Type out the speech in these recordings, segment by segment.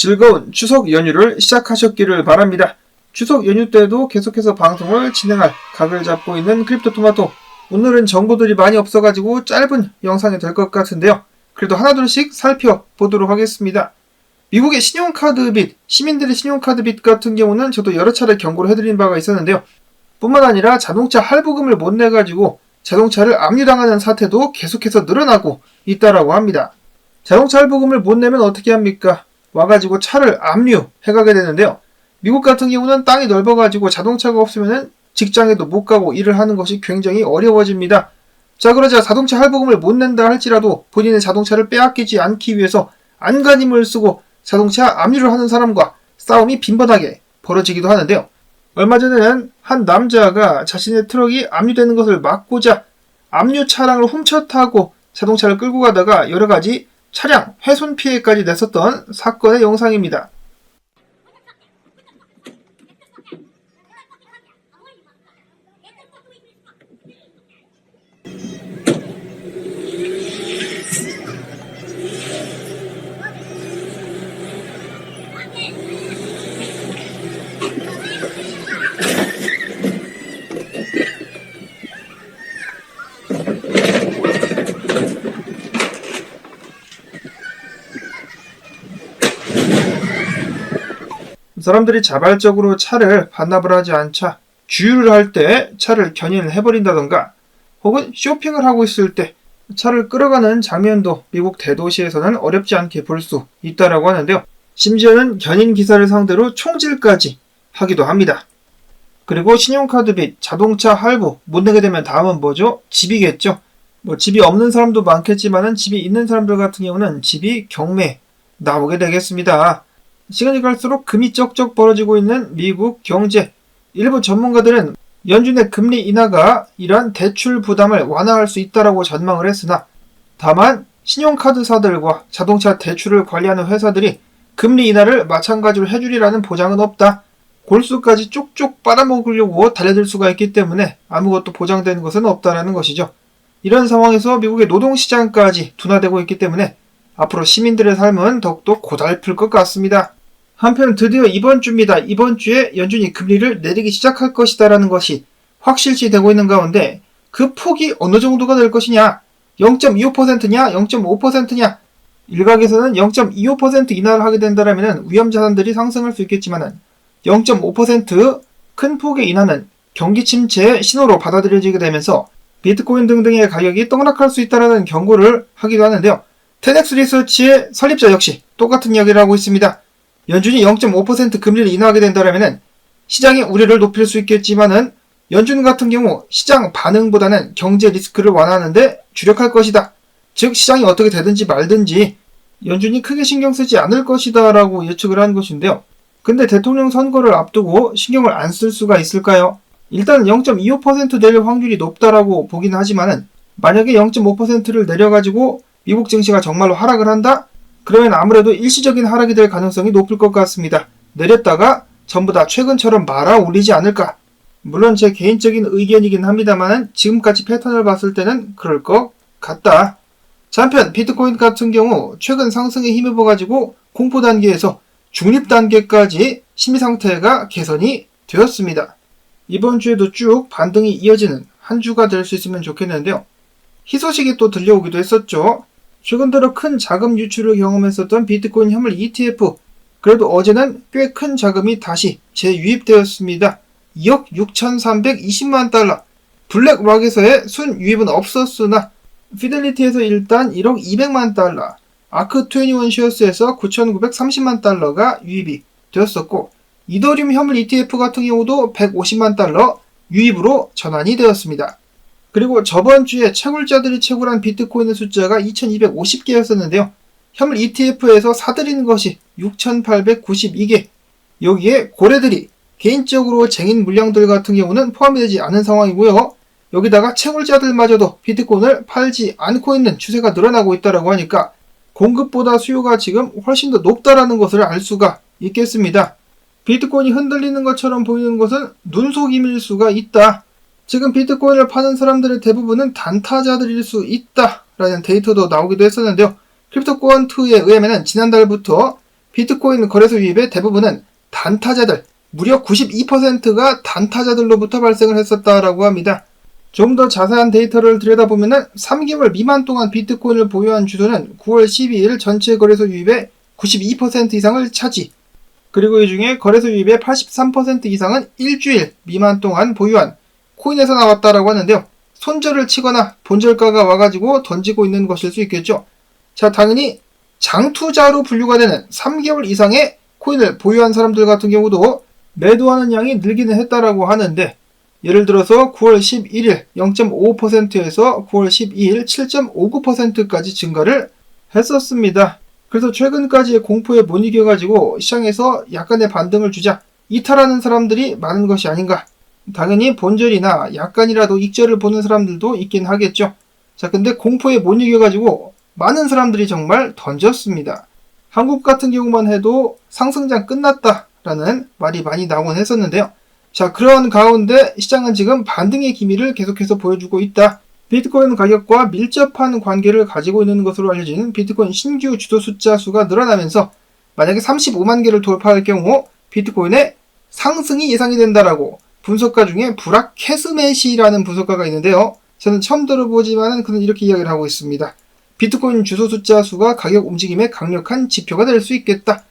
즐거운 추석 연휴를 시작하셨기를 바랍니다. 추석 연휴 때도 계속해서 방송을 진행할 각을 잡고 있는 크립토토마토. 오늘은 정보들이 많이 없어가지고 짧은 영상이 될 것 같은데요. 그래도 하나둘씩 살펴보도록 하겠습니다. 미국의 신용카드 빚, 시민들의 신용카드 빚 같은 경우는 저도 여러 차례 경고를 해드린 바가 있었는데요. 뿐만 아니라 자동차 할부금을 못 내가지고 자동차를 압류당하는 사태도 계속해서 늘어나고 있다라고 합니다. 자동차 할부금을 못 내면 어떻게 합니까? 와가지고 차를 압류해가게 되는데요. 미국 같은 경우는 땅이 넓어가지고 자동차가 없으면 직장에도 못 가고 일을 하는 것이 굉장히 어려워집니다. 자, 그러자 자동차 할부금을 못 낸다 할지라도 본인의 자동차를 빼앗기지 않기 위해서 안간힘을 쓰고 자동차 압류를 하는 사람과 싸움이 빈번하게 벌어지기도 하는데요. 얼마 전에는 한 남자가 자신의 트럭이 압류되는 것을 막고자 압류 차량을 훔쳐 타고 자동차를 끌고 가다가 여러가지 차량 훼손 피해까지 냈었던 사건의 영상입니다. 사람들이 자발적으로 차를 반납을 하지 않자 주유를 할 때 차를 견인을 해버린다던가 혹은 쇼핑을 하고 있을 때 차를 끌어가는 장면도 미국 대도시에서는 어렵지 않게 볼 수 있다라고 하는데요. 심지어는 견인 기사를 상대로 총질까지 하기도 합니다. 그리고 신용카드 빚, 자동차 할부 못 내게 되면 다음은 뭐죠? 집이겠죠. 집이 없는 사람도 많겠지만은 집이 있는 사람들 같은 경우는 집이 경매에 나오게 되겠습니다. 시간이 갈수록 금이 쩍쩍 벌어지고 있는 미국 경제. 일부 전문가들은 연준의 금리 인하가 이러한 대출 부담을 완화할 수 있다고 전망을 했으나 다만 신용카드사들과 자동차 대출을 관리하는 회사들이 금리 인하를 마찬가지로 해주리라는 보장은 없다. 골수까지 쪽쪽 빨아먹으려고 달려들 수가 있기 때문에 아무것도 보장되는 것은 없다라는 것이죠. 이런 상황에서 미국의 노동시장까지 둔화되고 있기 때문에 앞으로 시민들의 삶은 더욱더 고달플 것 같습니다. 한편 드디어 이번 주입니다. 이번 주에 연준이 금리를 내리기 시작할 것이다라는 것이 확실시되고 있는 가운데 그 폭이 어느 정도가 될 것이냐? 0.25%냐? 0.5%냐? 일각에서는 0.25% 인하를 하게 된다면 위험자산들이 상승할 수 있겠지만 0.5% 큰 폭의 인하는 경기 침체의 신호로 받아들여지게 되면서 비트코인 등등의 가격이 떡락할 수 있다는 경고를 하기도 하는데요. 테넥스 리서치의 설립자 역시 똑같은 이야기를 하고 있습니다. 연준이 0.5% 금리를 인하하게 된다면 시장의 우려를 높일 수 있겠지만은 연준 같은 경우 시장 반응보다는 경제 리스크를 완화하는 데 주력할 것이다. 즉 시장이 어떻게 되든지 말든지 연준이 크게 신경 쓰지 않을 것이다 라고 예측을 한 것인데요. 근데 대통령 선거를 앞두고 신경을 안 쓸 수가 있을까요? 일단 0.25% 내릴 확률이 높다라고 보긴 하지만은 만약에 0.5%를 내려가지고 미국 증시가 정말로 하락을 한다? 그러면 아무래도 일시적인 하락이 될 가능성이 높을 것 같습니다. 내렸다가 전부 다 최근처럼 말아 올리지 않을까? 물론 제 개인적인 의견이긴 합니다만 지금까지 패턴을 봤을 때는 그럴 것 같다. 한편 비트코인 같은 경우 최근 상승에 힘입어가지고 공포 단계에서 중립 단계까지 심리 상태가 개선이 되었습니다. 이번 주에도 쭉 반등이 이어지는 한 주가 될 수 있으면 좋겠는데요. 희소식이 또 들려오기도 했었죠. 최근 들어 큰 자금 유출을 경험했었던 비트코인 현물 ETF. 그래도 어제는 꽤 큰 자금이 다시 재유입되었습니다. 2억 6,320만 달러. 블랙락에서의 순유입은 없었으나 피델리티에서 일단 1억 200만 달러. 아크21 쉐어스에서 9,930만 달러가 유입이 되었었고 이더리움 현물 ETF 같은 경우도 150만 달러 유입으로 전환이 되었습니다. 그리고 저번 주에 채굴자들이 채굴한 비트코인의 숫자가 2250개였었는데요. 현물 ETF에서 사들이는 것이 6892개. 여기에 고래들이 개인적으로 쟁인 물량들 같은 경우는 포함이 되지 않은 상황이고요. 여기다가 채굴자들마저도 비트코인을 팔지 않고 있는 추세가 늘어나고 있다고 하니까 공급보다 수요가 지금 훨씬 더 높다라는 것을 알 수가 있겠습니다. 비트코인이 흔들리는 것처럼 보이는 것은 눈속임일 수가 있다. 지금 비트코인을 파는 사람들의 대부분은 단타자들일 수 있다라는 데이터도 나오기도 했었는데요. 크립토코언2에 의하면 지난달부터 비트코인 거래소 유입의 대부분은 단타자들, 무려 92%가 단타자들로부터 발생을 했었다라고 합니다. 좀 더 자세한 데이터를 들여다보면 3개월 미만 동안 비트코인을 보유한 주소는 9월 12일 전체 거래소 유입의 92% 이상을 차지. 그리고 이 중에 거래소 유입의 83% 이상은 일주일 미만 동안 보유한 코인에서 나왔다라고 하는데요. 손절을 치거나 본절가가 와가지고 던지고 있는 것일 수 있겠죠. 자, 당연히 장투자로 분류가 되는 3개월 이상의 코인을 보유한 사람들 같은 경우도 매도하는 양이 늘기는 했다라고 하는데, 예를 들어서 9월 11일 0.55%에서 9월 12일 7.59%까지 증가를 했었습니다. 그래서 최근까지의 공포에 못 이겨가지고 시장에서 약간의 반등을 주자 이탈하는 사람들이 많은 것이 아닌가. 당연히 본절이나 약간이라도 익절을 보는 사람들도 있긴 하겠죠. 자, 근데 공포에 못 이겨가지고 많은 사람들이 정말 던졌습니다. 한국 같은 경우만 해도 상승장 끝났다라는 말이 많이 나오곤 했었는데요. 자, 그런 가운데 시장은 지금 반등의 기미를 계속해서 보여주고 있다. 비트코인 가격과 밀접한 관계를 가지고 있는 것으로 알려진 비트코인 신규 주도 숫자 수가 늘어나면서 만약에 35만 개를 돌파할 경우 비트코인의 상승이 예상이 된다라고 분석가 중에 브락 캐스맷이라는 분석가가 있는데요. 저는 처음 들어보지만 그는 이렇게 이야기를 하고 있습니다. 비트코인 주소 숫자 수가 가격 움직임의 강력한 지표가 될 수 있겠다.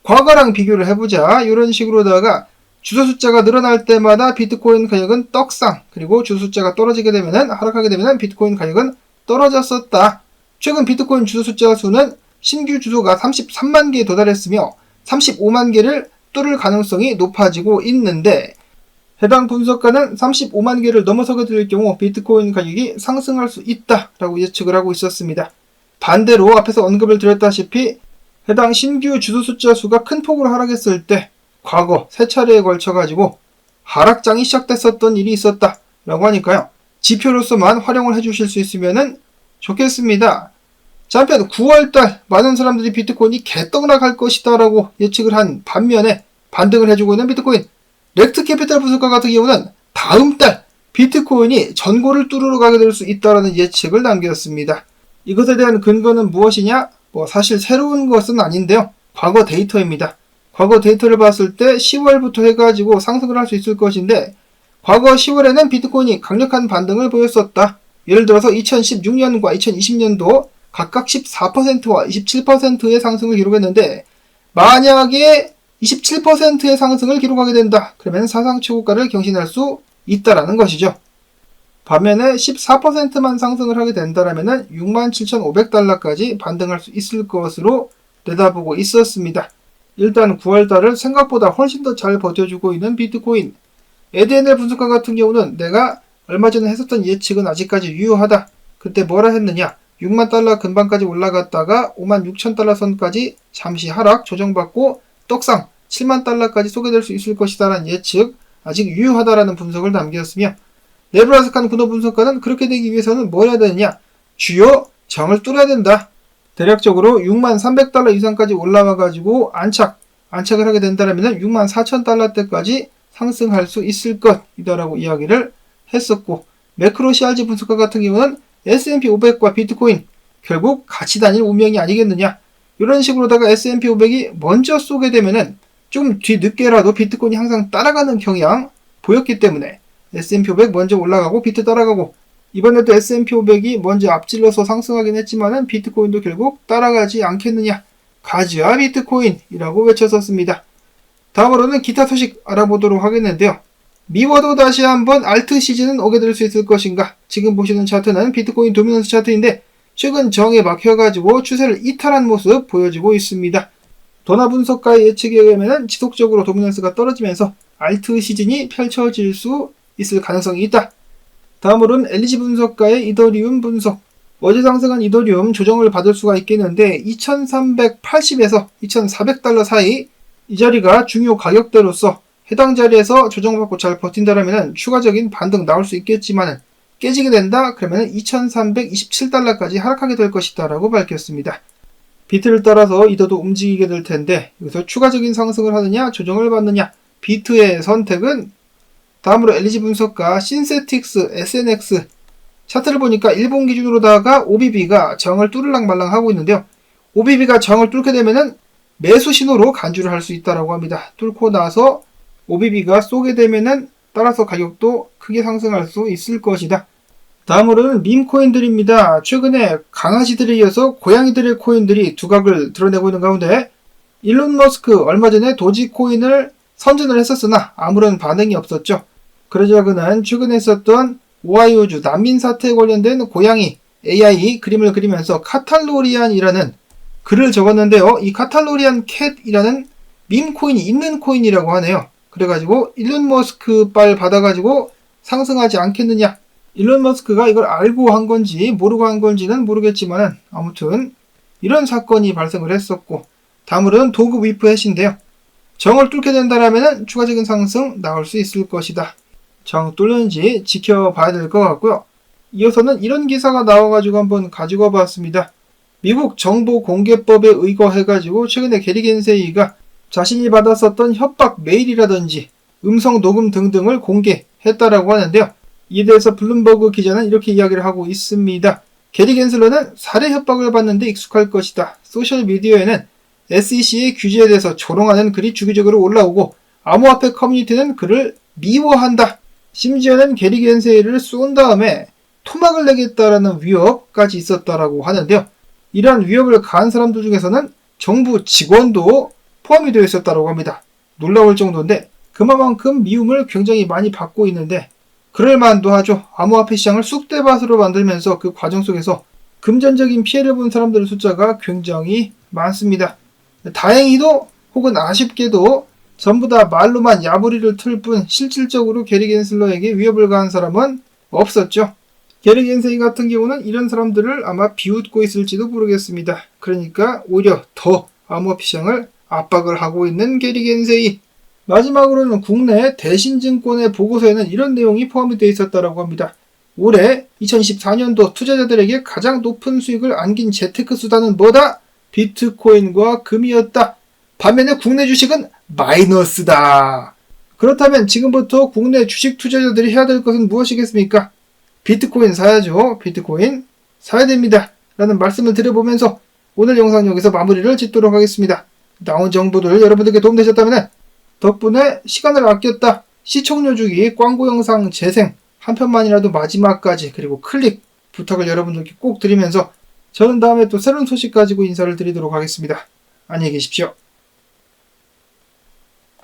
과거랑 비교를 해보자. 이런 식으로다가 주소 숫자가 늘어날 때마다 비트코인 가격은 떡상, 그리고 주소 숫자가 떨어지게 되면은 하락하게 되면은 비트코인 가격은 떨어졌었다. 최근 비트코인 주소 숫자 수는 신규 주소가 33만 개에 도달했으며 35만 개를 뚫을 가능성이 높아지고 있는데, 해당 분석가는 35만 개를 넘어서게 될 경우 비트코인 가격이 상승할 수 있다라고 예측을 하고 있었습니다. 반대로 앞에서 언급을 드렸다시피 해당 신규 주소 숫자 수가 큰 폭으로 하락했을 때 과거 3차례에 걸쳐가지고 하락장이 시작됐었던 일이 있었다라고 하니까요. 지표로서만 활용을 해주실 수 있으면 좋겠습니다. 자, 한편 9월달 많은 사람들이 비트코인이 개떡락할 것이다라고 예측을 한 반면에 반등을 해주고 있는 비트코인. 렉트 캐피탈 분석가 같은 경우는 다음 달 비트코인이 전고를 뚫으러 가게 될 수 있다라는 예측을 남겼습니다. 이것에 대한 근거는 무엇이냐? 사실 새로운 것은 아닌데요. 과거 데이터입니다. 과거 데이터를 봤을 때 10월부터 해가지고 상승을 할 수 있을 것인데, 과거 10월에는 비트코인이 강력한 반등을 보였었다. 예를 들어서 2016년과 2020년도 각각 14%와 27%의 상승을 기록했는데, 만약에 27%의 상승을 기록하게 된다. 그러면 사상 최고가를 경신할 수 있다라는 것이죠. 반면에 14%만 상승을 하게 된다라면 67,500달러까지 반등할 수 있을 것으로 내다보고 있었습니다. 일단 9월달을 생각보다 훨씬 더 잘 버텨주고 있는 비트코인. 에드엔엘 분석가 같은 경우는 내가 얼마 전에 했었던 예측은 아직까지 유효하다. 그때 뭐라 했느냐? 6만 달러 근방까지 올라갔다가 5만 6천 달러 선까지 잠시 하락 조정받고 떡상 7만 달러까지 쏘게 될 수 있을 것이다 라는 예측, 아직 유효하다라는 분석을 남겼으며, 네브라스칸 군호 분석가는 그렇게 되기 위해서는 뭘 해야 되느냐? 주요 정을 뚫어야 된다. 대략적으로 6만 300달러 이상까지 올라와가지고 안착을 하게 된다면 6만 4천 달러대까지 상승할 수 있을 것이다라고 이야기를 했었고, 매크로 CRG 분석가 같은 경우는 S&P 500과 비트코인 결국 같이 다닐 운명이 아니겠느냐. 이런 식으로다가 S&P 500이 먼저 쏘게 되면은 좀 뒤늦게라도 비트코인이 항상 따라가는 경향 보였기 때문에 S&P 500 먼저 올라가고 비트 따라가고, 이번에도 S&P 500이 먼저 앞질러서 상승하긴 했지만은 비트코인도 결국 따라가지 않겠느냐. 가즈아 비트코인이라고 외쳤었습니다. 다음으로는 기타 소식 알아보도록 하겠는데요. 미워도 다시 한번 알트 시즌은 오게 될 수 있을 것인가? 지금 보시는 차트는 비트코인 도미넌스 차트인데 최근 정에 막혀가지고 추세를 이탈한 모습 보여주고 있습니다. 도나 분석가의 예측에 의하면 지속적으로 도미넌스가 떨어지면서 알트 시즌이 펼쳐질 수 있을 가능성이 있다. 다음으로는 LG 분석가의 이더리움 분석. 어제 상승한 이더리움 조정을 받을 수가 있겠는데 2380에서 2400달러 사이, 이 자리가 중요 가격대로서 해당 자리에서 조정받고 잘 버틴다라면 추가적인 반등 나올 수 있겠지만 깨지게 된다 그러면 2327달러까지 하락하게 될 것이다 라고 밝혔습니다. 비트를 따라서 이더도 움직이게 될 텐데 여기서 추가적인 상승을 하느냐 조정을 받느냐, 비트의 선택은 다음으로 LG 분석가 신세틱스 SNX 차트를 보니까 일본 기준으로다가 OBB가 정을 뚫을랑 말랑 하고 있는데요. OBB가 정을 뚫게 되면은 매수 신호로 간주를 할 수 있다라고 합니다. 뚫고 나서 OBB가 쏘게 되면은 따라서 가격도 크게 상승할 수 있을 것이다. 다음으로는 밈 코인들입니다. 최근에 강아지들에 이어서 고양이들의 코인들이 두각을 드러내고 있는 가운데 일론 머스크 얼마 전에 도지 코인을 선전을 했었으나 아무런 반응이 없었죠. 그러자 그는 최근에 있었던 오하이오주 난민 사태에 관련된 고양이 AI 그림을 그리면서 카탈로리안이라는 글을 적었는데요. 이 카탈로리안 캣이라는 밈 코인이 있는 코인이라고 하네요. 그래가지고 일론 머스크 빨 받아가지고 상승하지 않겠느냐. 일론 머스크가 이걸 알고 한 건지 모르고 한 건지는 모르겠지만 아무튼 이런 사건이 발생을 했었고, 다음으로는 도그 위프 해시인데요. 정을 뚫게 된다라면 추가적인 상승 나올 수 있을 것이다. 정 뚫는지 지켜봐야 될 것 같고요. 이어서는 이런 기사가 나와가지고 한번 가지고 와봤습니다. 미국 정보공개법에 의거해가지고 최근에 게리 겐세이가 자신이 받았었던 협박 메일이라든지 음성 녹음 등등을 공개했다라고 하는데요. 이에 대해서 블룸버그 기자는 이렇게 이야기를 하고 있습니다. 게리 겐슬러는 살해 협박을 받는데 익숙할 것이다. 소셜미디어에는 SEC의 규제에 대해서 조롱하는 글이 주기적으로 올라오고 암호화폐 커뮤니티는 그를 미워한다. 심지어는 게리 겐세이를 쏜 다음에 토막을 내겠다라는 위협까지 있었다라고 하는데요. 이러한 위협을 가한 사람들 중에서는 정부 직원도 포함이 되어 있었다고 합니다. 놀라울 정도인데 그만큼 미움을 굉장히 많이 받고 있는데 그럴만도 하죠. 암호화폐 시장을 쑥대밭으로 만들면서 그 과정 속에서 금전적인 피해를 본 사람들의 숫자가 굉장히 많습니다. 다행히도 혹은 아쉽게도 전부 다 말로만 야부리를 틀 뿐 실질적으로 게리 겐슬러에게 위협을 가한 사람은 없었죠. 게리 겐세이 같은 경우는 이런 사람들을 아마 비웃고 있을지도 모르겠습니다. 그러니까 오히려 더 암호화폐 시장을 압박을 하고 있는 게리 겐세이. 마지막으로는 국내 대신증권의 보고서에는 이런 내용이 포함이 되어 있었다고 합니다. 올해 2024년도 투자자들에게 가장 높은 수익을 안긴 재테크 수단은 뭐다? 비트코인과 금이었다. 반면에 국내 주식은 마이너스다. 그렇다면 지금부터 국내 주식 투자자들이 해야 될 것은 무엇이겠습니까? 비트코인 사야죠. 비트코인 사야 됩니다. 라는 말씀을 드려보면서 오늘 영상 여기서 마무리를 짓도록 하겠습니다. 나온 정보들 여러분들께 도움되셨다면 덕분에 시간을 아꼈다. 시청료 주기, 광고 영상 재생, 한 편만이라도 마지막까지 그리고 클릭 부탁을 여러분들께 꼭 드리면서 저는 다음에 또 새로운 소식 가지고 인사를 드리도록 하겠습니다. 안녕히 계십시오.